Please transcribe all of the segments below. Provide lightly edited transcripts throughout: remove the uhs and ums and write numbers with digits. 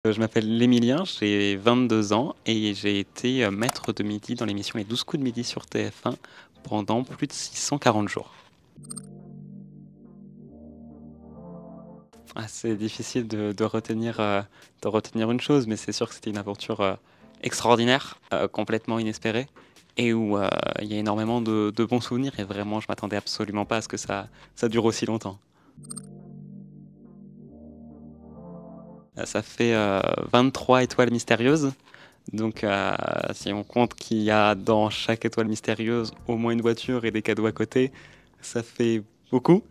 Je m'appelle Lémilien, j'ai 22 ans et j'ai été, maître de midi dans l'émission Les 12 coups de midi sur TF1 pendant plus de 640 jours. Ah, c'est difficile de retenir une chose, mais c'est sûr que c'était une aventure, extraordinaire, complètement inespérée et où, il y a énormément de bons souvenirs et vraiment je m'attendais absolument pas à ce que ça dure aussi longtemps. Ça fait, 23 étoiles mystérieuses. Donc, si on compte qu'il y a dans chaque étoile mystérieuse au moins une voiture et des cadeaux à côté, ça fait beaucoup.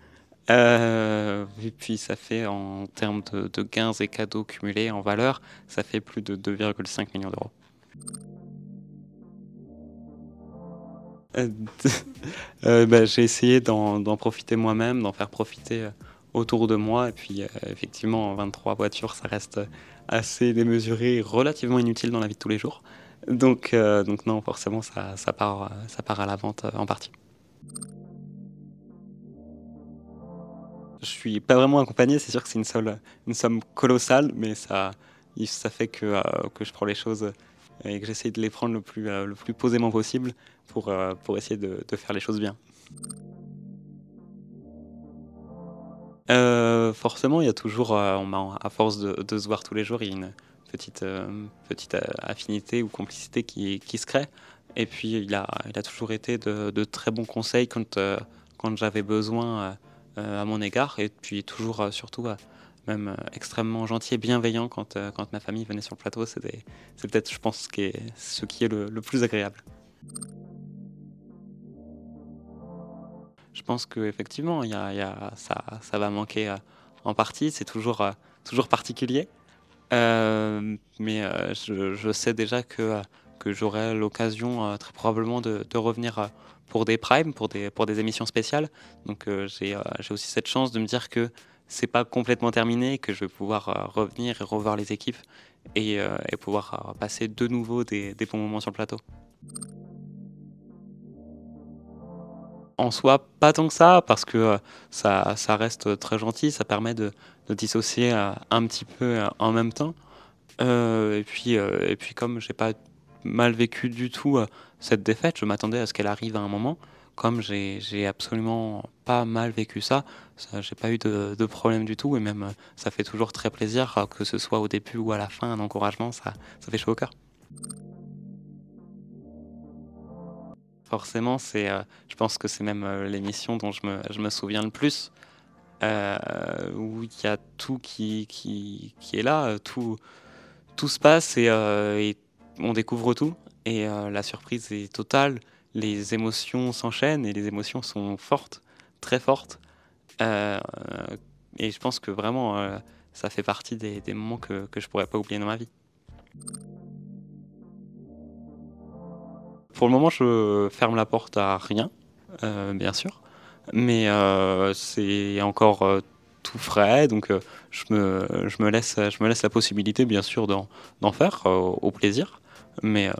Et puis ça fait en termes de gains et cadeaux cumulés en valeur, ça fait plus de 2,5 millions d'euros. Bah, j'ai essayé d'en profiter moi-même, d'en faire profiter autour de moi. Et puis effectivement, 23 voitures, ça reste assez démesuré et relativement inutile dans la vie de tous les jours. Donc non, forcément, ça part à la vente en partie. Je suis pas vraiment accompagné, c'est sûr que c'est une somme colossale, mais ça fait que je prends les choses et que j'essaie de les prendre le plus posément possible pour essayer de faire les choses bien. Forcément, il y a toujours, à force de se voir tous les jours, il y a une petite affinité ou complicité qui se crée. Et puis il a toujours été de très bons conseils quand j'avais besoin, à mon égard et puis toujours, surtout, même, extrêmement gentil et bienveillant quand ma famille venait sur le plateau. C'est peut-être, je pense, ce qui est le plus agréable. Je pense qu'effectivement, il y a ça va manquer, en partie. C'est toujours particulier. Mais je sais déjà que j'aurai l'occasion, très probablement de revenir, pour des primes, pour des émissions spéciales. Donc j'ai aussi cette chance de me dire que c'est pas complètement terminé, que je vais pouvoir, revenir et revoir les équipes et pouvoir, passer de nouveau des bons moments sur le plateau. En soi, pas tant que ça, parce que, ça reste très gentil, ça permet de dissocier, un petit peu, en même temps. Et puis comme j'ai pas mal vécu du tout, cette défaite, je m'attendais à ce qu'elle arrive à un moment. Comme j'ai absolument pas mal vécu ça j'ai pas eu de problème du tout et même, ça fait toujours très plaisir, que ce soit au début ou à la fin, un encouragement, ça fait chaud au cœur. Forcément, je pense que c'est même, l'émission dont je me souviens le plus, heu, où il y a tout qui est là, tout se passe et on découvre tout et la surprise est totale. Les émotions s'enchaînent et les émotions sont fortes, très fortes, heu et je pense que vraiment, ça fait partie des moments que je pourrais pas oublier dans ma vie. Pour le moment, je ferme la porte à rien, bien sûr, mais c'est encore, tout frais donc je me laisse la possibilité bien sûr d'en faire, au plaisir, mais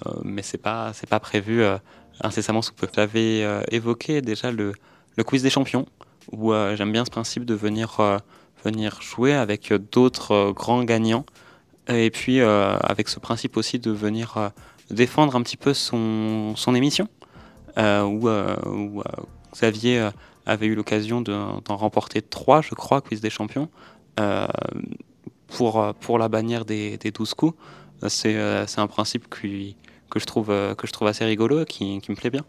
c'est pas prévu, incessamment sous peu. J'avais, évoqué déjà le quiz des champions où, j'aime bien ce principe de venir jouer avec, d'autres, grands gagnants et puis, avec ce principe aussi de venir, défendre un petit peu son émission, où Xavier, avait eu l'occasion d'en remporter 3, je crois, quiz des champions, heu, pour la bannière des 12 coups. C'est un principe que je trouve assez rigolo et qui me plaît bien.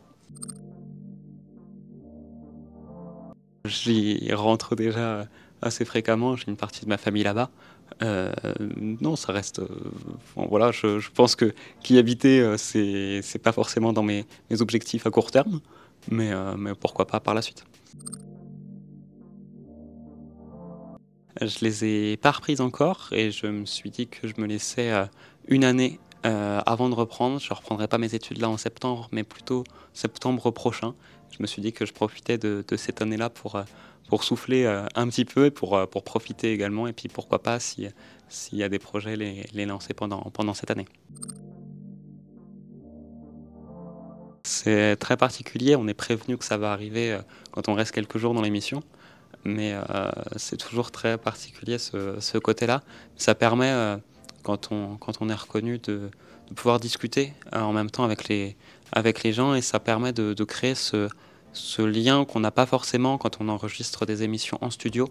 J'y rentre déjà assez fréquemment, j'ai une partie de ma famille là-bas. Heu, non, ça reste, enfin voilà, je pense que qu'y habiter, c'est pas forcément dans mes objectifs à court terme, mais pourquoi pas par la suite. Je les ai pas reprises encore et je me suis dit que je me laissais, 1 année, avant de reprendre. Je reprendrai pas mes études là en septembre, mais plutôt septembre prochain. Je me suis dit que je profitais de cette année-là pour souffler, un petit peu et pour profiter également et puis pourquoi pas s'il y a des projets, les lancer pendant cette année. C'est très particulier, on est prévenu que ça va arriver, quand on reste quelques jours dans l'émission. Mais c'est toujours très particulier ce côté-là. Ça permet, quand on est reconnu, de pouvoir discuter en même temps avec les gens, et ça permet de créer ce lien qu'on n'a pas forcément quand on enregistre des émissions en studio.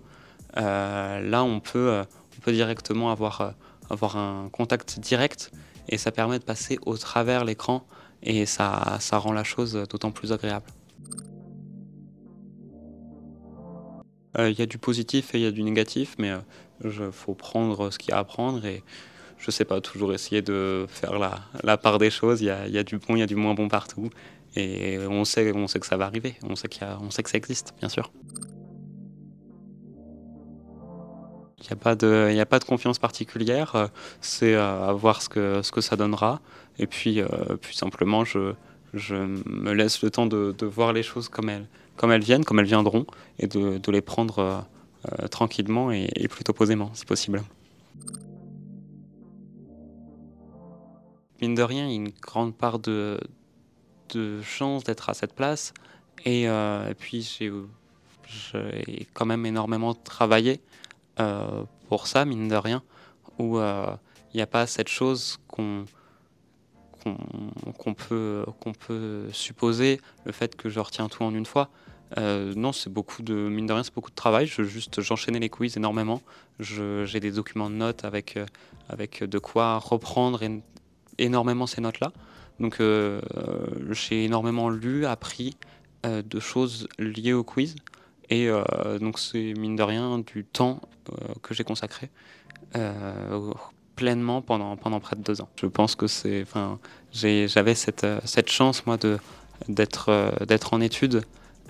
Là, on peut directement avoir un contact direct, et ça permet de passer au travers l'écran, et ça rend la chose d'autant plus agréable. Il y a du positif et il y a du négatif, mais faut prendre ce qu'il y a à prendre, et je sais pas, toujours essayer de faire la part des choses. Il y a du bon, il y a du moins bon partout, et on sait que ça va arriver, on sait que ça existe, bien sûr. Il y a pas de confiance particulière, c'est à voir ce que ça donnera, et puis simplement je me laisse le temps de voir les choses comme elles viennent, comme elles viendront, et de les prendre, tranquillement et plutôt posément, si possible. Mine de rien, il y a une grande part de chance d'être à cette place, et puis j'ai quand même énormément travaillé, pour ça, mine de rien, où, il n'y a pas cette chose qu'on qu'on peut supposer, le fait que je retiens tout en une fois. Non, c'est beaucoup de mine de rien, c'est beaucoup de travail. J'enchaînais les quiz énormément. J'ai des documents de notes avec de quoi reprendre énormément ces notes-là. Donc, j'ai énormément lu, appris, de choses liées au quiz, donc c'est mine de rien du temps, que j'ai consacré, heu, pleinement pendant près de 2 ans. Je pense que j'avais cette chance, moi, d'être en études,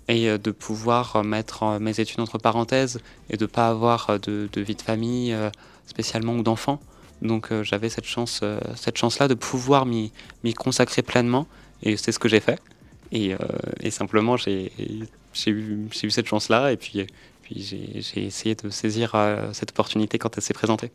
de pouvoir mettre, mes études entre parenthèses, et de pas avoir, de vie de famille, spécialement, ou d'enfants. Donc, j'avais cette chance-là de pouvoir m'y consacrer pleinement, et c'est ce que j'ai fait, et simplement j'ai eu cette chance-là, et puis j'ai essayé de saisir, cette opportunité quand elle s'est présentée.